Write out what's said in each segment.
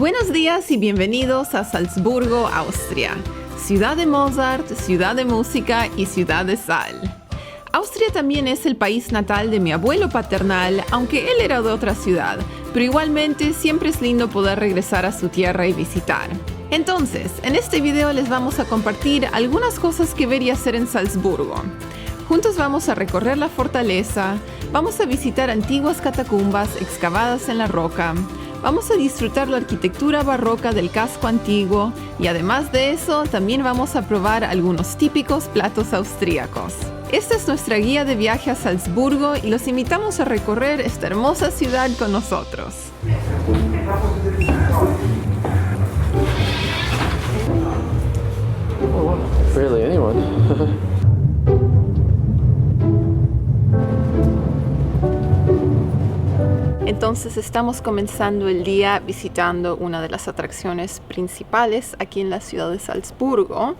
Buenos días y bienvenidos a Salzburgo, Austria, ciudad de Mozart, ciudad de música y ciudad de sal. Austria también es el país natal de mi abuelo paternal, aunque él era de otra ciudad, pero igualmente siempre es lindo poder regresar a su tierra y visitar. Entonces, en este video les vamos a compartir algunas cosas que ver y hacer en Salzburgo. Juntos vamos a recorrer la fortaleza, vamos a visitar antiguas catacumbas excavadas en la roca, vamos a disfrutar la arquitectura barroca del casco antiguo y además de eso también vamos a probar algunos típicos platos austríacos. Esta es nuestra guía de viaje a Salzburgo y los invitamos a recorrer esta hermosa ciudad con nosotros. Barely anyone. Entonces estamos comenzando el día visitando una de las atracciones principales aquí en la ciudad de Salzburgo,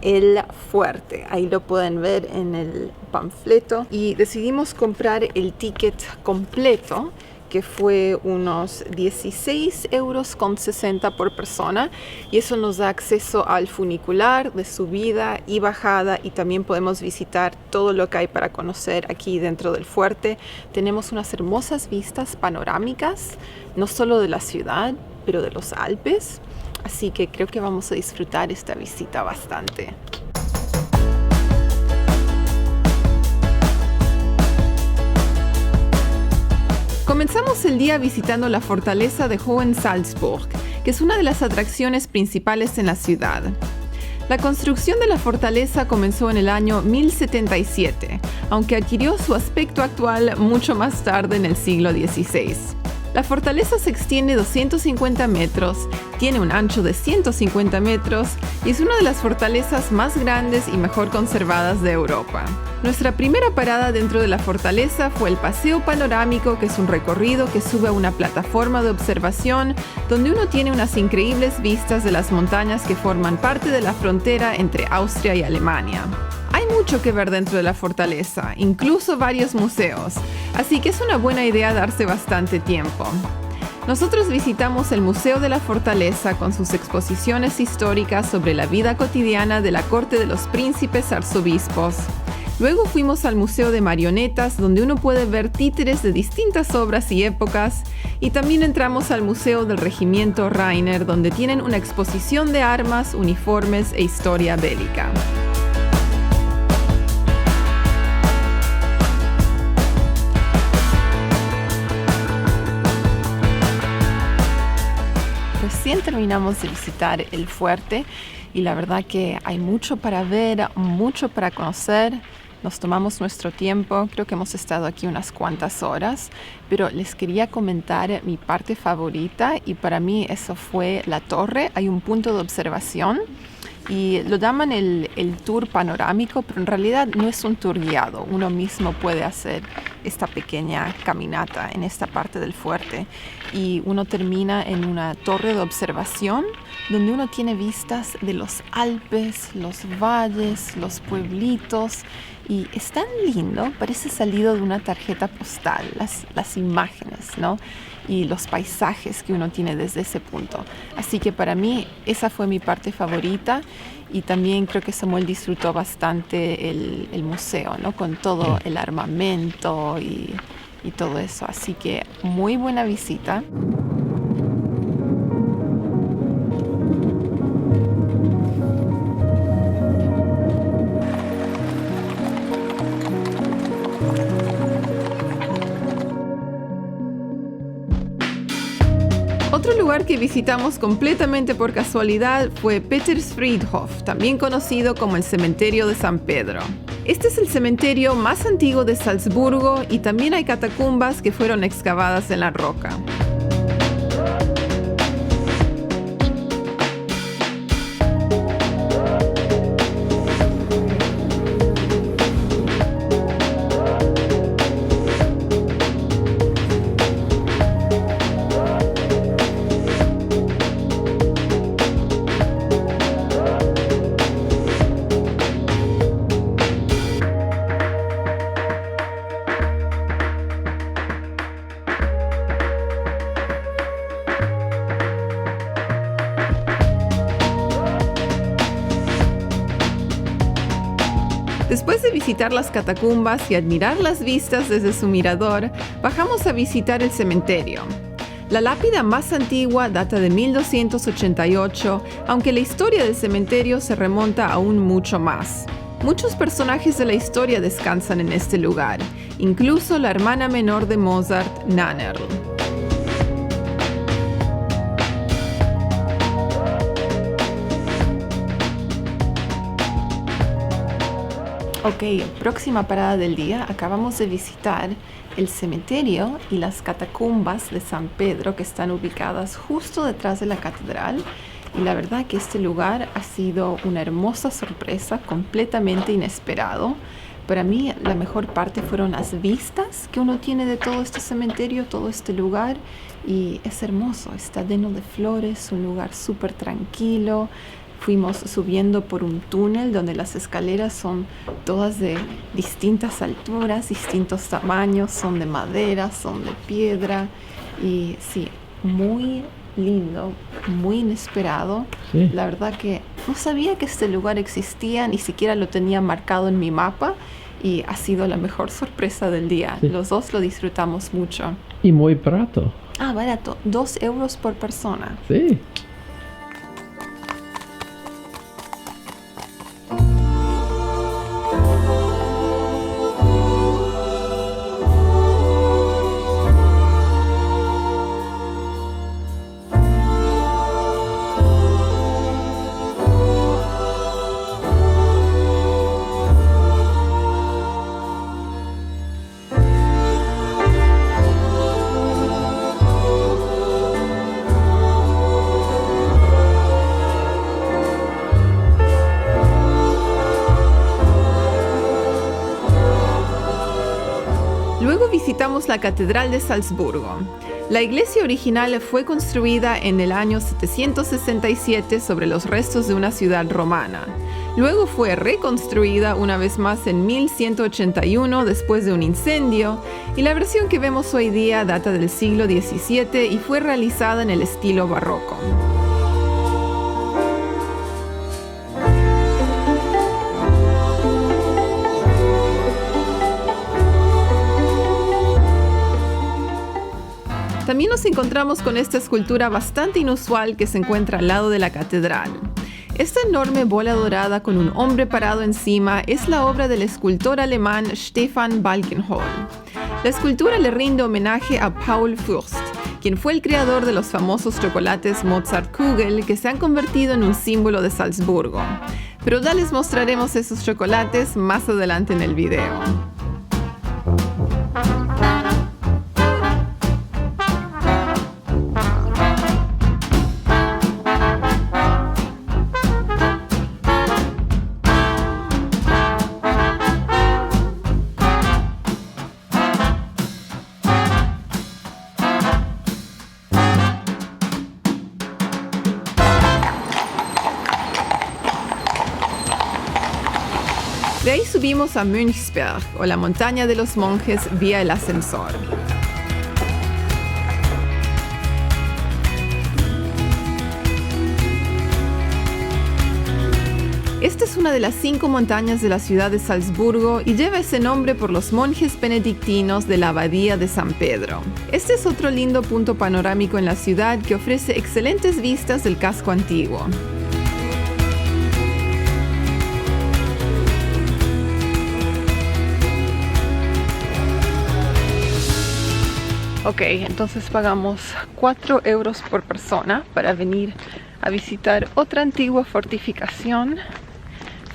el fuerte. Ahí lo pueden ver en el panfleto. Y decidimos comprar el ticket completo, que fue unos 16,60 € por persona, y eso nos da acceso al funicular de subida y bajada, y también podemos visitar todo lo que hay para conocer aquí dentro del fuerte. Tenemos unas hermosas vistas panorámicas, no solo de la ciudad, pero de los Alpes, así que creo que vamos a disfrutar esta visita bastante. Comenzamos el día visitando la fortaleza de Hohensalzburg, que es una de las atracciones principales en la ciudad. La construcción de la fortaleza comenzó en el año 1077, aunque adquirió su aspecto actual mucho más tarde en el siglo XVI. La fortaleza se extiende 250 metros, tiene un ancho de 150 metros y es una de las fortalezas más grandes y mejor conservadas de Europa. Nuestra primera parada dentro de la fortaleza fue el paseo panorámico, que es un recorrido que sube a una plataforma de observación donde uno tiene unas increíbles vistas de las montañas que forman parte de la frontera entre Austria y Alemania. Hay mucho que ver dentro de la fortaleza, incluso varios museos, así que es una buena idea darse bastante tiempo. Nosotros visitamos el Museo de la Fortaleza con sus exposiciones históricas sobre la vida cotidiana de la corte de los príncipes arzobispos. Luego fuimos al Museo de Marionetas, donde uno puede ver títeres de distintas obras y épocas, y también entramos al Museo del Regimiento Rainer, donde tienen una exposición de armas, uniformes e historia bélica. Recién terminamos de visitar el fuerte y la verdad que hay mucho para ver, mucho para conocer. Nos tomamos nuestro tiempo, creo que hemos estado aquí unas cuantas horas, pero les quería comentar mi parte favorita y para mí eso fue la torre. Hay un punto de observación y lo llaman el tour panorámico, pero en realidad no es un tour guiado. Uno mismo puede hacer esta pequeña caminata en esta parte del fuerte y uno termina en una torre de observación donde uno tiene vistas de los Alpes, los valles, los pueblitos, y es tan lindo, parece salido de una tarjeta postal, las imágenes, ¿no? Y los paisajes que uno tiene desde ese punto. Así que para mí esa fue mi parte favorita y también creo que Samuel disfrutó bastante el museo, ¿no? Con todo el armamento y todo eso. Así que muy buena visita. Otro lugar que visitamos completamente por casualidad fue Petersfriedhof, también conocido como el cementerio de San Pedro. Este es el cementerio más antiguo de Salzburgo y también hay catacumbas que fueron excavadas en la roca. Después de visitar las catacumbas y admirar las vistas desde su mirador, bajamos a visitar el cementerio. La lápida más antigua data de 1288, aunque la historia del cementerio se remonta aún mucho más. Muchos personajes de la historia descansan en este lugar, incluso la hermana menor de Mozart, Nannerl. Ok, próxima parada del día, acabamos de visitar el cementerio y las catacumbas de San Pedro que están ubicadas justo detrás de la catedral. Y la verdad que este lugar ha sido una hermosa sorpresa, completamente inesperado. Para mí la mejor parte fueron las vistas que uno tiene de todo este cementerio, todo este lugar. Y es hermoso, está lleno de flores, un lugar súper tranquilo. Fuimos subiendo por un túnel donde las escaleras son todas de distintas alturas, distintos tamaños, son de madera, son de piedra. Y sí, muy lindo, muy inesperado. Sí. La verdad que no sabía que este lugar existía, ni siquiera lo tenía marcado en mi mapa. Y ha sido la mejor sorpresa del día. Sí. Los dos lo disfrutamos mucho. Y muy barato. Ah, barato, 2 euros por persona. Sí. Luego visitamos la Catedral de Salzburgo. La iglesia original fue construida en el año 767 sobre los restos de una ciudad romana. Luego fue reconstruida una vez más en 1181 después de un incendio, y la versión que vemos hoy día data del siglo XVII y fue realizada en el estilo barroco. También nos encontramos con esta escultura bastante inusual que se encuentra al lado de la catedral. Esta enorme bola dorada con un hombre parado encima es la obra del escultor alemán Stefan Balkenhol. La escultura le rinde homenaje a Paul Fürst, quien fue el creador de los famosos chocolates Mozartkugel que se han convertido en un símbolo de Salzburgo. Pero ya les mostraremos esos chocolates más adelante en el video. De ahí subimos a Mönchsberg, o la montaña de los monjes, vía el ascensor. Esta es una de las 5 montañas de la ciudad de Salzburgo y lleva ese nombre por los monjes benedictinos de la abadía de San Pedro. Este es otro lindo punto panorámico en la ciudad que ofrece excelentes vistas del casco antiguo. Ok, entonces pagamos 4 euros por persona para venir a visitar otra antigua fortificación.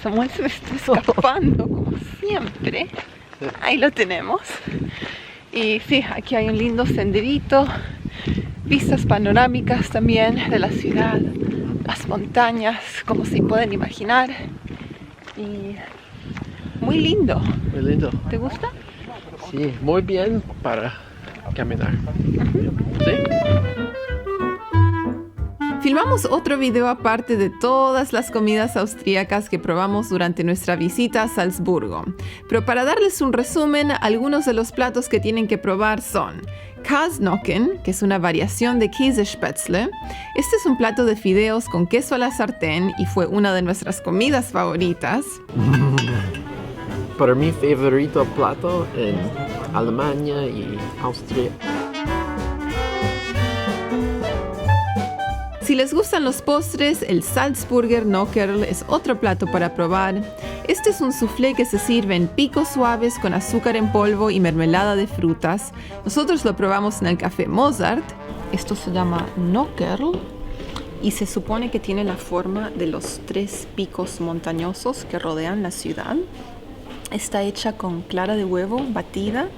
Samuel se me está escapando, como siempre. Ahí lo tenemos. Y sí, aquí hay un lindo senderito, vistas panorámicas también de la ciudad, las montañas, como se pueden imaginar. Y muy lindo. Muy lindo. ¿Te gusta? Sí, muy bien para caminar. ¿Sí? Filmamos otro video aparte de todas las comidas austríacas que probamos durante nuestra visita a Salzburgo. Pero para darles un resumen, algunos de los platos que tienen que probar son Käsenocken, que es una variación de Käsespätzle. Este es un plato de fideos con queso a la sartén y fue una de nuestras comidas favoritas. para mi favorito plato en Alemania y Austria. Si les gustan los postres, el Salzburger Nockerl es otro plato para probar. Este es un soufflé que se sirve en picos suaves con azúcar en polvo y mermelada de frutas. Nosotros lo probamos en el Café Mozart. Esto se llama Nockerl y se supone que tiene la forma de los 3 picos montañosos que rodean la ciudad. Está hecha con clara de huevo batida,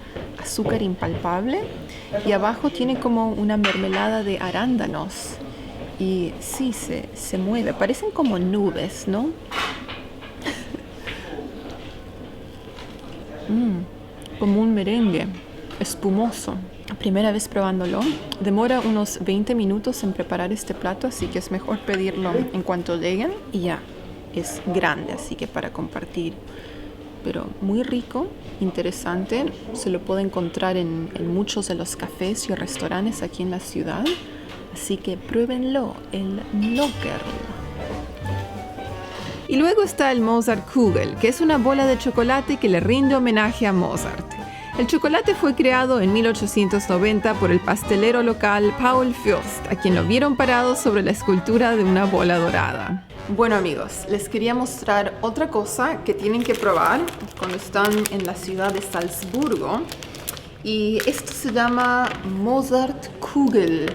azúcar impalpable y abajo tiene como una mermelada de arándanos. Y sí, se mueve, parecen como nubes, ¿no? Como un merengue espumoso. Primera vez probándolo. Demora unos 20 minutos en preparar este plato, así que es mejor pedirlo en cuanto lleguen. Y ya, es grande, así que para compartir. Pero muy rico, interesante. Se lo puede encontrar en muchos de los cafés y restaurantes aquí en la ciudad. Así que pruébenlo, el Nockerl. Y luego está el Mozartkugel, que es una bola de chocolate que le rinde homenaje a Mozart. El chocolate fue creado en 1890 por el pastelero local Paul Fürst, a quien lo vieron parado sobre la escultura de una bola dorada. Bueno amigos, les quería mostrar otra cosa que tienen que probar cuando están en la ciudad de Salzburgo. Y esto se llama Mozartkugel.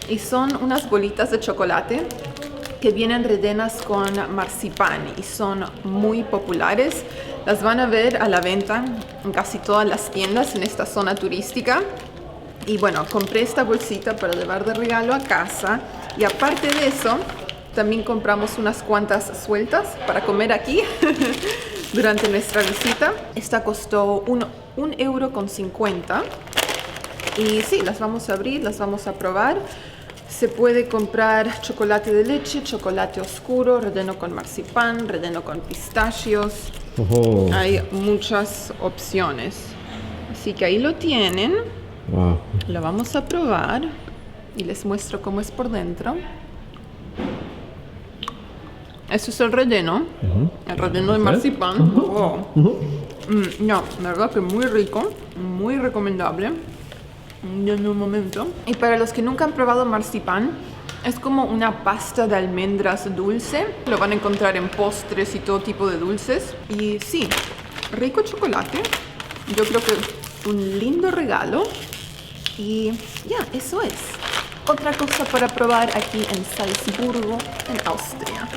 Y son unas bolitas de chocolate que vienen rellenas con marcipán y son muy populares. Las van a ver a la venta en casi todas las tiendas en esta zona turística. Y bueno, compré esta bolsita para llevar de regalo a casa. Y aparte de eso, también compramos unas cuantas sueltas para comer aquí durante nuestra visita. Esta costó €1,50. Y sí, las vamos a abrir, las vamos a probar. Se puede comprar chocolate de leche, chocolate oscuro, relleno con marcipán, relleno con pistachios. Oh. Hay muchas opciones. Así que ahí lo tienen. Wow. Lo vamos a probar y les muestro cómo es por dentro. Eso es el relleno. El relleno de marcipán. Wow. No, la verdad que muy rico, muy recomendable. En un momento. Y para los que nunca han probado marcipán, es como una pasta de almendras dulce. Lo van a encontrar en postres y todo tipo de dulces. Y sí, rico chocolate. Yo creo que un lindo regalo. Y ya, eso es. Otra cosa para probar aquí en Salzburgo, en Austria.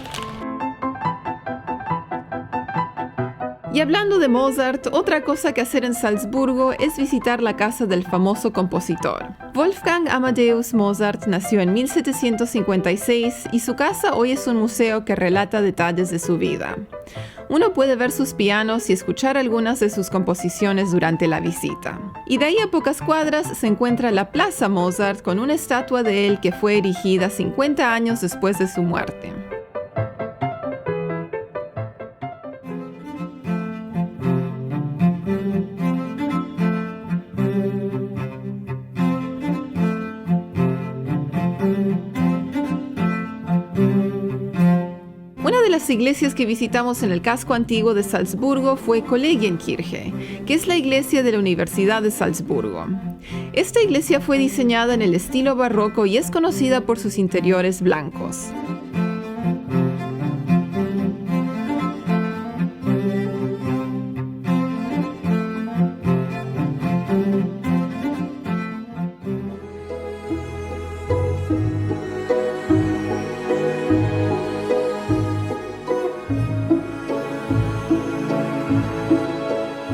Y hablando de Mozart, otra cosa que hacer en Salzburgo es visitar la casa del famoso compositor. Wolfgang Amadeus Mozart nació en 1756 y su casa hoy es un museo que relata detalles de su vida. Uno puede ver sus pianos y escuchar algunas de sus composiciones durante la visita. Y de ahí a pocas cuadras se encuentra la Plaza Mozart con una estatua de él que fue erigida 50 años después de su muerte. Las iglesias que visitamos en el casco antiguo de Salzburgo fue Kollegienkirche, que es la iglesia de la Universidad de Salzburgo. Esta iglesia fue diseñada en el estilo barroco y es conocida por sus interiores blancos.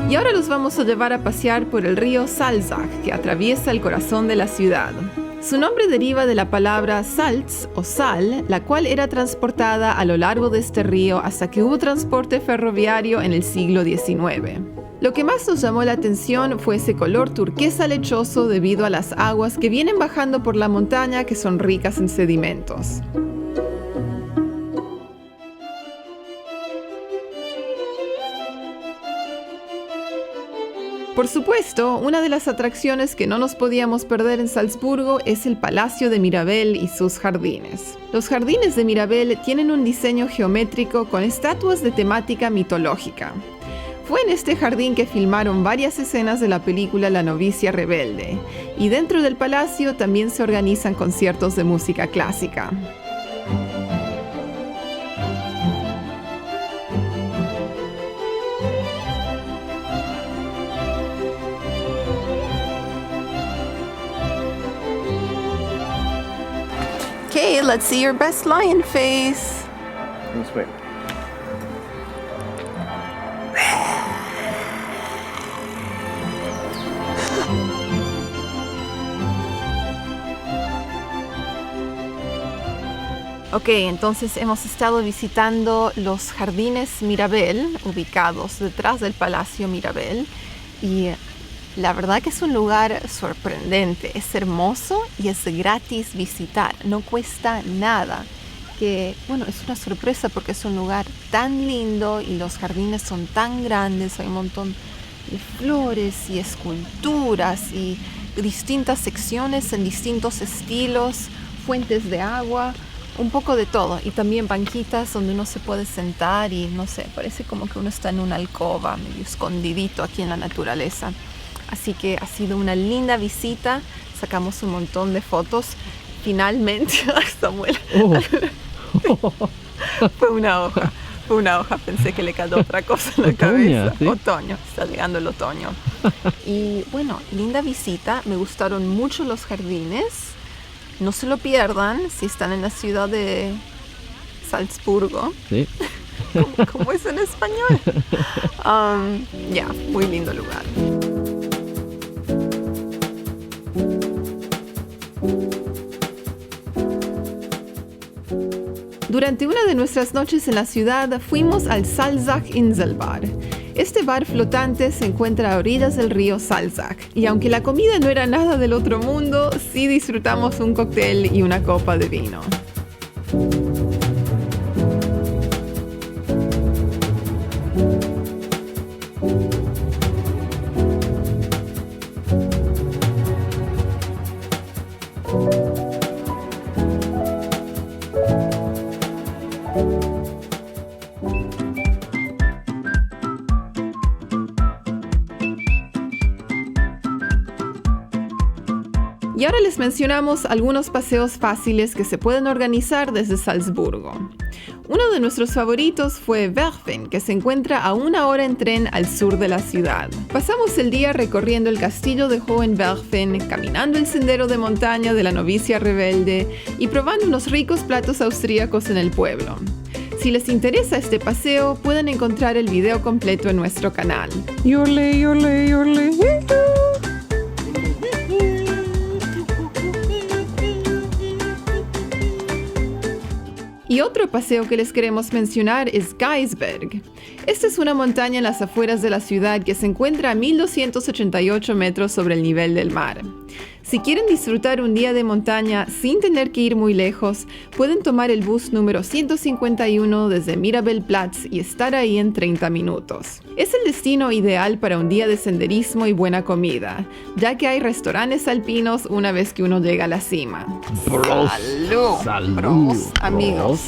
Y ahora los vamos a llevar a pasear por el río Salzach, que atraviesa el corazón de la ciudad. Su nombre deriva de la palabra Salz o sal, la cual era transportada a lo largo de este río hasta que hubo transporte ferroviario en el siglo XIX. Lo que más nos llamó la atención fue ese color turquesa lechoso debido a las aguas que vienen bajando por la montaña que son ricas en sedimentos. Por supuesto, una de las atracciones que no nos podíamos perder en Salzburgo es el Palacio de Mirabel y sus jardines. Los jardines de Mirabel tienen un diseño geométrico con estatuas de temática mitológica. Fue en este jardín que filmaron varias escenas de la película La novicia rebelde, y dentro del palacio también se organizan conciertos de música clásica. Okay, let's see your best lion face. This way. Ok, entonces hemos estado visitando los jardines Mirabel, ubicados detrás del Palacio Mirabel, y la verdad que es un lugar sorprendente, es hermoso y es gratis visitar, no cuesta nada. Que bueno, es una sorpresa porque es un lugar tan lindo y los jardines son tan grandes, hay un montón de flores y esculturas y distintas secciones en distintos estilos, fuentes de agua, un poco de todo, y también banquitas donde uno se puede sentar y no sé, parece como que uno está en una alcoba medio escondidito aquí en la naturaleza. Así que ha sido una linda visita, sacamos un montón de fotos. Finalmente, Samuel, fue una hoja, pensé que le cayó otra cosa en la cabeza. ¿Sí? Otoño, está llegando el otoño. Y bueno, linda visita, me gustaron mucho los jardines. No se lo pierdan si están en la ciudad de Salzburgo. Sí. ¿Cómo es en español? Muy lindo lugar. Durante una de nuestras noches en la ciudad fuimos al Salzach Inselbar. Este bar flotante se encuentra a orillas del río Salzach, y aunque la comida no era nada del otro mundo, sí disfrutamos un cóctel y una copa de vino. Y ahora les mencionamos algunos paseos fáciles que se pueden organizar desde Salzburgo. Uno de nuestros favoritos fue Werfen, que se encuentra a 1 hora en tren al sur de la ciudad. Pasamos el día recorriendo el castillo de Hohenwerfen, caminando el sendero de montaña de la novicia rebelde y probando unos ricos platos austríacos en el pueblo. Si les interesa este paseo, pueden encontrar el video completo en nuestro canal. Yorle, yorle, yorle. Y otro paseo que les queremos mencionar es Geisberg. Esta es una montaña en las afueras de la ciudad que se encuentra a 1288 metros sobre el nivel del mar. Si quieren disfrutar un día de montaña sin tener que ir muy lejos, pueden tomar el bus número 151 desde Mirabelplatz y estar ahí en 30 minutos. Es el destino ideal para un día de senderismo y buena comida, ya que hay restaurantes alpinos una vez que uno llega a la cima. Prost. ¡Salud! Prost, amigos.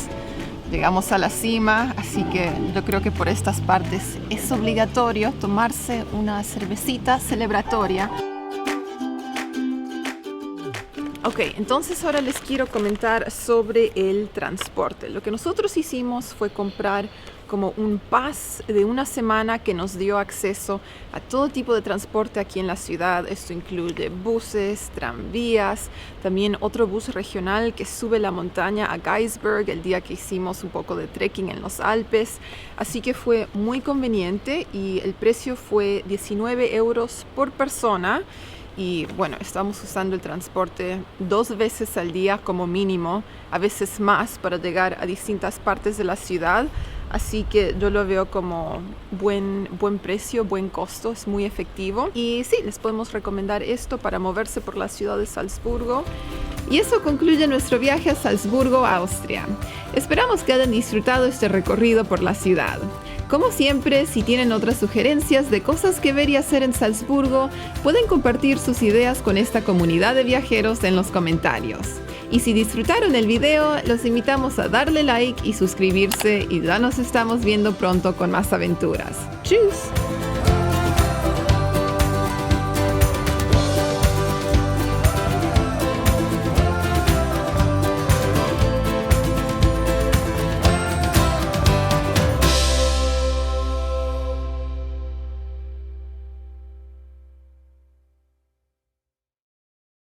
Llegamos a la cima, así que yo creo que por estas partes es obligatorio tomarse una cervecita celebratoria. Ok, entonces ahora les quiero comentar sobre el transporte. Lo que nosotros hicimos fue comprar como un pass de una semana que nos dio acceso a todo tipo de transporte aquí en la ciudad. Esto incluye buses, tranvías, también otro bus regional que sube la montaña a Geisberg el día que hicimos un poco de trekking en los Alpes. Así que fue muy conveniente y el precio fue 19 euros por persona. Y bueno, estamos usando el transporte 2 veces al día como mínimo, a veces más para llegar a distintas partes de la ciudad. Así que yo lo veo como buen precio, buen costo, es muy efectivo. Y sí, les podemos recomendar esto para moverse por la ciudad de Salzburgo. Y eso concluye nuestro viaje a Salzburgo, Austria. Esperamos que hayan disfrutado este recorrido por la ciudad. Como siempre, si tienen otras sugerencias de cosas que ver y hacer en Salzburgo, pueden compartir sus ideas con esta comunidad de viajeros en los comentarios. Y si disfrutaron el video, los invitamos a darle like y suscribirse, y ya nos estamos viendo pronto con más aventuras. ¡Tschüss!